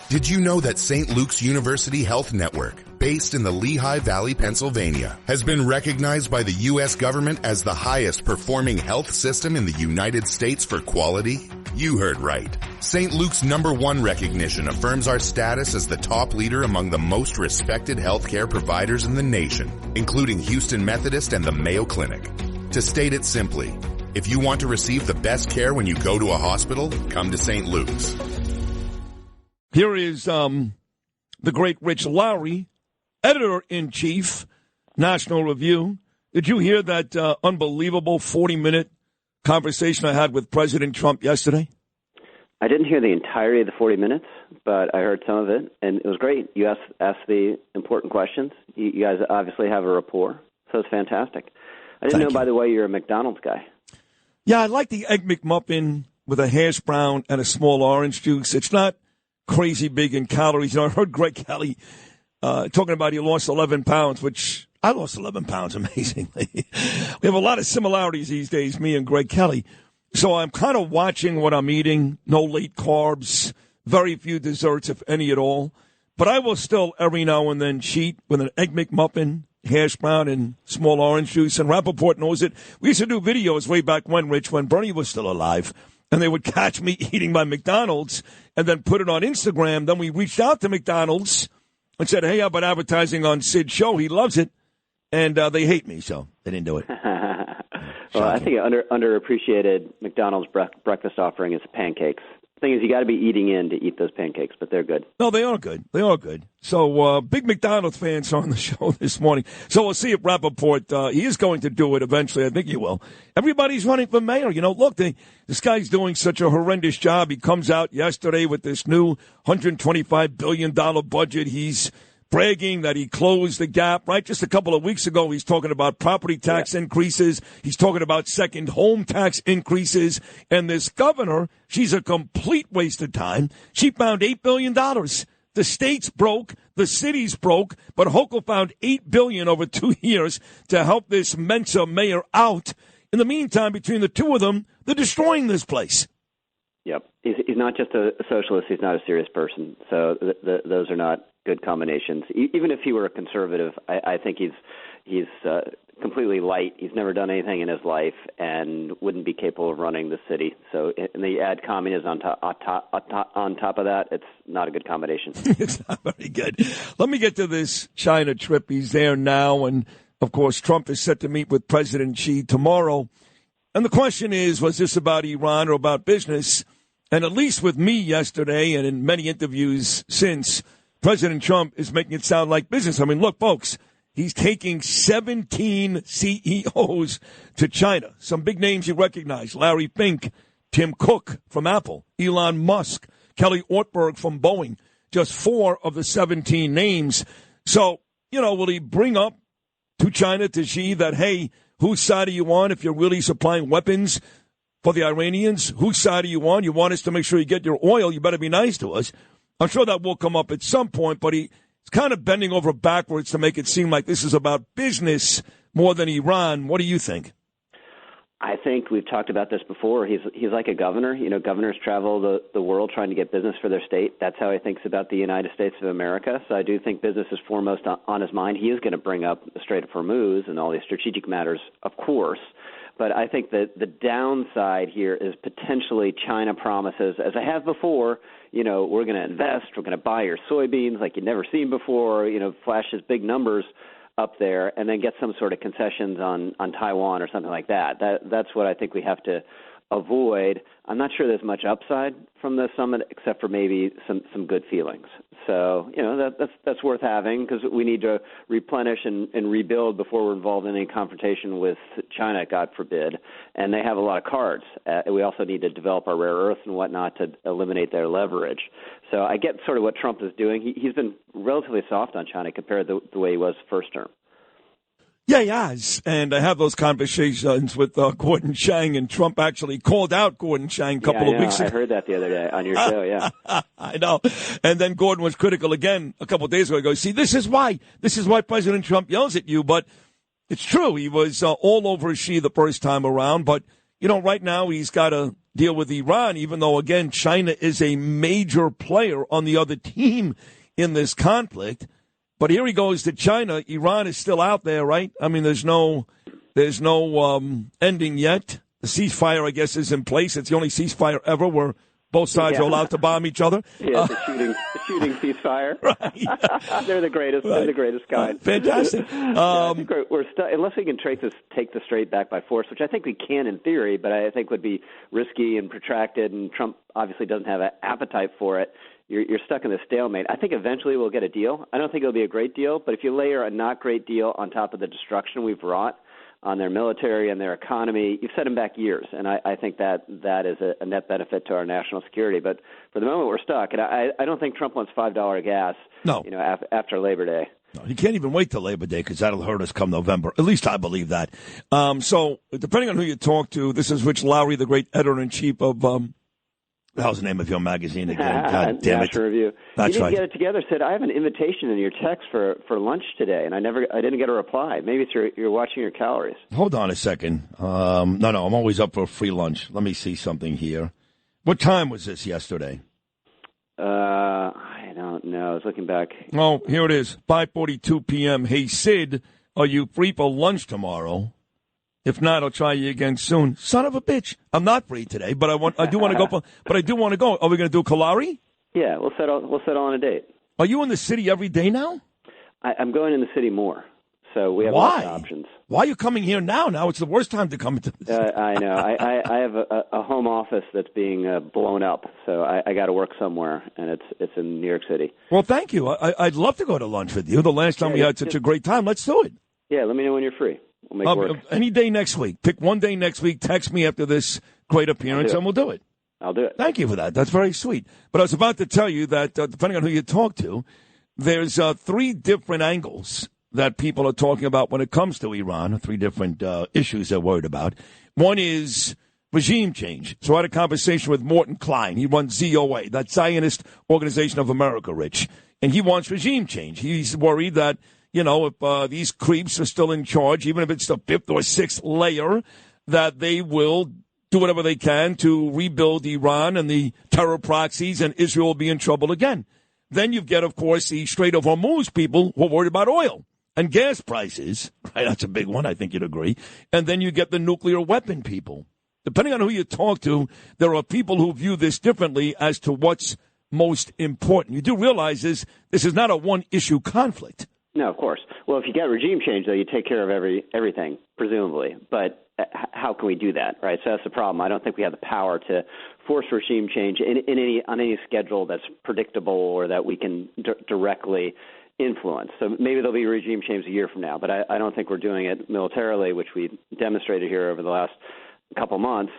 Did you know that St. Luke's University Health Network, based in the Lehigh Valley, Pennsylvania, has been recognized by the U.S. government as the highest performing health system in the United States for quality? You heard right. St. Luke's #1 recognition affirms our status as the top leader among the most respected healthcare providers in the nation, including Houston Methodist and the Mayo Clinic. To state it simply, if you want to receive the best care when you go to a hospital, come to St. Luke's. Here is the great Rich Lowry, editor-in-chief, National Review. Did you hear that unbelievable 40-minute conversation I had with President Trump yesterday? I didn't hear the entirety of the 40 minutes, but I heard some of it, and it was great. You asked the important questions. You guys obviously have a rapport, so it's fantastic. I didn't know, by the way, you're a McDonald's guy. Yeah, I like the Egg McMuffin with a hash brown and a small orange juice. It's not crazy big in calories. You know, I heard Greg Kelly talking about he lost 11 pounds, which I lost 11 pounds amazingly. We have a lot of similarities these days, me and Greg Kelly. So I'm kind of watching what I'm eating. No late carbs, very few desserts, if any at all. But I will still every now and then cheat with an Egg McMuffin, hash brown, and small orange juice. And Rappaport knows it. We used to do videos way back when, Rich, when Bernie was still alive. And they would catch me eating my McDonald's and then put it on Instagram. Then we reached out to McDonald's and said, hey, how about advertising on Sid's show? He loves it. And they hate me, so they didn't do it. Well, I think underappreciated McDonald's breakfast offering is pancakes. The thing is, you got to be eating in to eat those pancakes, but they're good. No, they are good. They are good. So, big McDonald's fans on the show this morning. So we'll see if Rappaport, he is going to do it eventually. I think he will. Everybody's running for mayor. You know, look, this guy's doing such a horrendous job. He comes out yesterday with this new $125 billion budget. He's bragging that he closed the gap, right? Just a couple of weeks ago, he's talking about property tax increases. He's talking about second home tax increases. And this governor, she's a complete waste of time. She found $8 billion. The state's broke. The city's broke. But Hochul found $8 billion over 2 years to help this Mensa mayor out. In the meantime, between the two of them, they're destroying this place. Yep. He's not just a socialist. He's not a serious person. So those are not good combinations. Even if he were a conservative, I think he's completely light. He's never done anything in his life and wouldn't be capable of running the city. So, and they add communism on top of that. It's not a good combination. It's not very good. Let me get to this China trip. He's there now, and of course, Trump is set to meet with President Xi tomorrow. And the question is, was this about Iran or about business? And at least with me yesterday and in many interviews since, President Trump is making it sound like business. I mean, look, folks, he's taking 17 CEOs to China. Some big names you recognize: Larry Fink, Tim Cook from Apple, Elon Musk, Kelly Ortberg from Boeing. Just 4 of the 17 names. So, you know, will he bring up to China, to Xi, that, hey, whose side are you on if you're really supplying weapons for the Iranians? Whose side are you on? You want us to make sure you get your oil. You better be nice to us. I'm sure that will come up at some point, but he's kind of bending over backwards to make it seem like this is about business more than Iran. What do you think? I think we've talked about this before. He's like a governor. You know, governors travel the world trying to get business for their state. That's how he thinks about the United States of America. So I do think business is foremost on his mind. He is going to bring up the Strait of Hormuz and all these strategic matters, of course. But I think that the downside here is potentially China promises, as I have before, you know, we're going to invest, we're going to buy your soybeans like you've never seen before, you know, flashes big numbers up there, and then get some sort of concessions on Taiwan or something like that. That's what I think we have to avoid. I'm not sure there's much upside from the summit except for maybe some good feelings. So, you know, that's worth having because we need to replenish and rebuild before we're involved in any confrontation with China, God forbid. And they have a lot of cards. We also need to develop our rare earths and whatnot to eliminate their leverage. So I get sort of what Trump is doing. He's been relatively soft on China compared to the way he was first term. Yeah, he has. And I have those conversations with Gordon Chang, and Trump actually called out Gordon Chang a couple of weeks ago. I heard that the other day on your show, yeah. I know. And then Gordon was critical again a couple of days ago. He goes, see, this is why President Trump yells at you. But it's true. He was all over Xi the first time around. But, you know, right now he's got a deal with Iran, even though, again, China is a major player on the other team in this conflict. But here he goes to China. Iran is still out there, right? I mean, there's no ending yet. The ceasefire, I guess, is in place. It's the only ceasefire ever where both sides are allowed to bomb each other. Yeah, the shooting ceasefire. Right. They're the greatest. They're the greatest kind. Fantastic. I think we're unless we can take the strait back by force, which I think we can in theory, but I think would be risky and protracted, and Trump obviously doesn't have an appetite for it. You're stuck in a stalemate. I think eventually we'll get a deal. I don't think it'll be a great deal, but if you layer a not great deal on top of the destruction we've wrought on their military and their economy, you've set them back years, and I think that is a net benefit to our national security. But for the moment, we're stuck, and I don't think Trump wants $5 gas. No. After Labor Day. No, he can't even wait till Labor Day because that'll hurt us come November. At least I believe that. So depending on who you talk to, this is Rich Lowry, the great editor-in-chief of the hell's the name of your magazine again? God damn it! National Review. That's you right. Get it together, Sid. I have an invitation in your text for lunch today, and I didn't get a reply. Maybe it's you're watching your calories. Hold on a second. No, I'm always up for a free lunch. Let me see something here. What time was this yesterday? I don't know. I was looking back. Oh, here it is. 5:42 p.m. Hey Sid, are you free for lunch tomorrow? If not, I'll try you again soon. Son of a bitch. I'm not free today, but I do want to go. But I do want to go. Are we going to do Kalari? Yeah, we'll settle on a date. Are you in the city every day now? I'm going in the city more, so we have Why? lots of options. Why are you coming here now? Now it's the worst time to come into the city. I know. I have a home office that's being blown up, so I got to work somewhere, and it's in New York City. Well, thank you. I'd love to go to lunch with you. The last time we had such a great time. Let's do it. Yeah, let me know when you're free. We'll make it work. Any day next week. Pick one day next week. Text me after this great appearance, and we'll do it. I'll do it. Thank you for that. That's very sweet. But I was about to tell you that, depending on who you talk to, there's 3 different angles that people are talking about when it comes to Iran, 3 different issues they're worried about. One is regime change. So I had a conversation with Morton Klein. He runs ZOA, that Zionist Organization of America, Rich. And he wants regime change. He's worried that, if these creeps are still in charge, even if it's the 5th or 6th layer, that they will do whatever they can to rebuild Iran and the terror proxies, and Israel will be in trouble again. Then you get, of course, the Strait of Hormuz people who are worried about oil and gas prices. Right, that's a big one. I think you'd agree. And then you get the nuclear weapon people. Depending on who you talk to, there are people who view this differently as to what's most important. You do realize this is not a one-issue conflict. No, of course. Well, if you get regime change, though, you take care of everything, presumably. But how can we do that, right? So that's the problem. I don't think we have the power to force regime change on any schedule that's predictable or that we can directly influence. So maybe there'll be regime change a year from now, but I don't think we're doing it militarily, which we demonstrated here over the last couple months.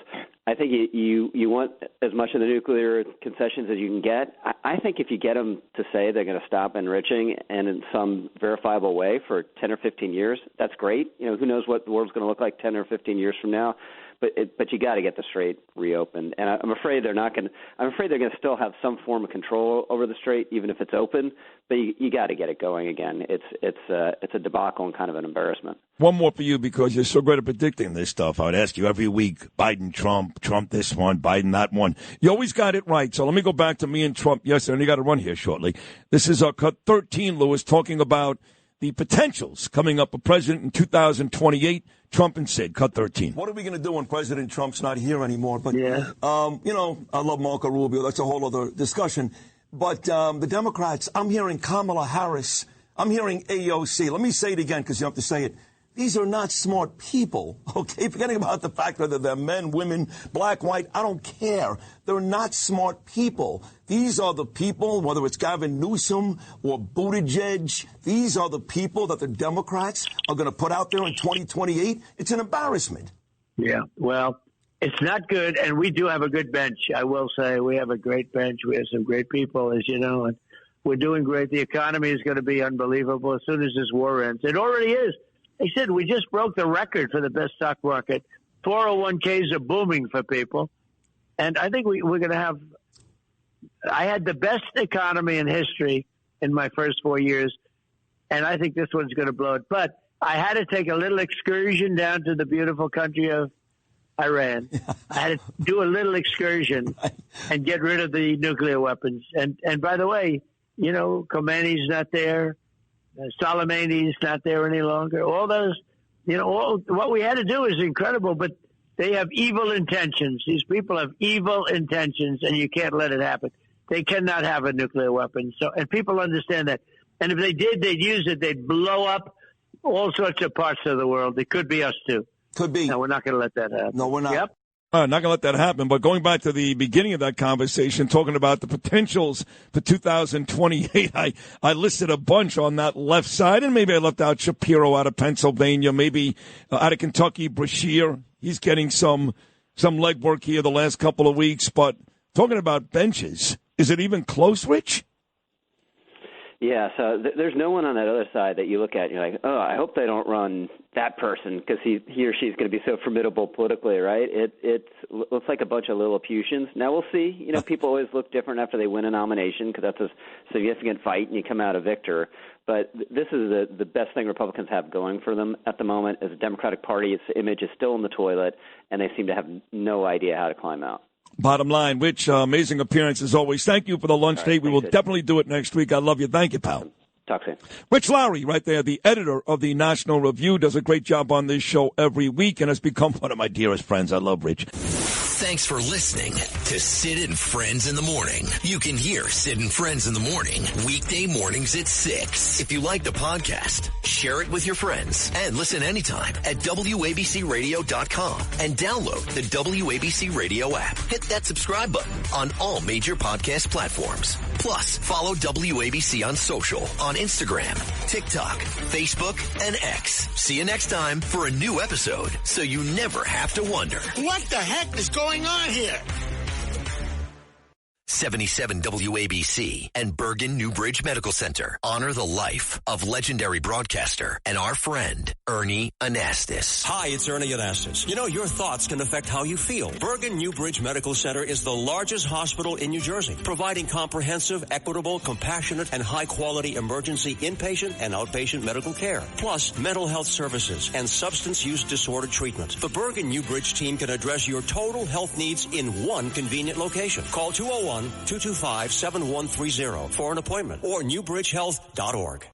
I think you want as much of the nuclear concessions as you can get. I think if you get them to say they're going to stop enriching and in some verifiable way for 10 or 15 years, that's great. Who knows what the world's going to look like 10 or 15 years from now. But you got to get the strait reopened, and I'm afraid they're not going. I'm afraid they're going to still have some form of control over the strait, even if it's open. But you got to get it going again. It's a debacle and kind of an embarrassment. One more for you, because you're so great at predicting this stuff. I would ask you every week: Biden, Trump this one, Biden that one. You always got it right. So let me go back to me and Trump yesterday, and you got to run here shortly. This is cut 13, Lewis, talking about the potentials coming up for president in 2028. Trump and Sid, cut 13. What are we going to do when President Trump's not here anymore? But, yeah. I love Marco Rubio. That's a whole other discussion. But the Democrats, I'm hearing Kamala Harris. I'm hearing AOC. Let me say it again because you have to say it. These are not smart people, okay? Forgetting about the fact whether they're men, women, black, white, I don't care. They're not smart people. These are the people, whether it's Gavin Newsom or Buttigieg, these are the people that the Democrats are going to put out there in 2028. It's an embarrassment. Yeah, well, it's not good, and we do have a good bench. I will say we have a great bench. We have some great people, as you know, and we're doing great. The economy is going to be unbelievable as soon as this war ends. It already is. They said we just broke the record for the best stock market. 401ks are booming for people. And I think we're going to have – I had the best economy in history in my first 4 years, and I think this one's going to blow it. But I had to take a little excursion down to the beautiful country of Iran. I had to do a little excursion and get rid of the nuclear weapons. And by the way, you know, Khomeini's not there. Soleimani's not there any longer. All those, you know, what we had to do is incredible, but they have evil intentions. These people have evil intentions, and you can't let it happen. They cannot have a nuclear weapon. So, and people understand that. And if they did, they'd use it. They'd blow up all sorts of parts of the world. It could be us, too. Could be. No, we're not going to let that happen. No, we're not. Yep. Not going to let that happen. But going back to the beginning of that conversation, talking about the potentials for 2028, I listed a bunch on that left side, and maybe I left out Shapiro out of Pennsylvania, maybe out of Kentucky, Brashear. He's getting some legwork here the last couple of weeks. But talking about benches, is it even close, Rich? Yeah, so there's no one on that other side that you look at and you're like, oh, I hope they don't run that person because he or she's going to be so formidable politically, right? It looks like a bunch of Lilliputians. Now we'll see. You know, people always look different after they win a nomination because that's a significant fight and you come out a victor. But this is the best thing Republicans have going for them at the moment. As a Democratic Party, its image is still in the toilet, and they seem to have no idea how to climb out. Bottom line, Rich, amazing appearance as always. Thank you for the lunch date. We will definitely do it next week. I love you. Thank you, pal. Awesome. Talk soon. Rich Lowry, right there, the editor of the National Review, does a great job on this show every week and has become one of my dearest friends. I love Rich. Thanks for listening to Sid and Friends in the Morning. You can hear Sid and Friends in the Morning weekday mornings at 6. If you like the podcast, share it with your friends and listen anytime at WABCRadio.com and download the WABC Radio app. Hit that subscribe button on all major podcast platforms. Plus, follow WABC on social on Instagram, TikTok, Facebook, and X. See you next time for a new episode so you never have to wonder. What the heck is going on here? 77 WABC and Bergen Newbridge Medical Center honor the life of legendary broadcaster and our friend, Ernie Anastas. Hi, it's Ernie Anastas. You know, your thoughts can affect how you feel. Bergen Newbridge Medical Center is the largest hospital in New Jersey, providing comprehensive, equitable, compassionate, and high-quality emergency inpatient and outpatient medical care, plus mental health services and substance use disorder treatment. The Bergen Newbridge team can address your total health needs in one convenient location. Call 201-225-7130 for an appointment or newbridgehealth.org.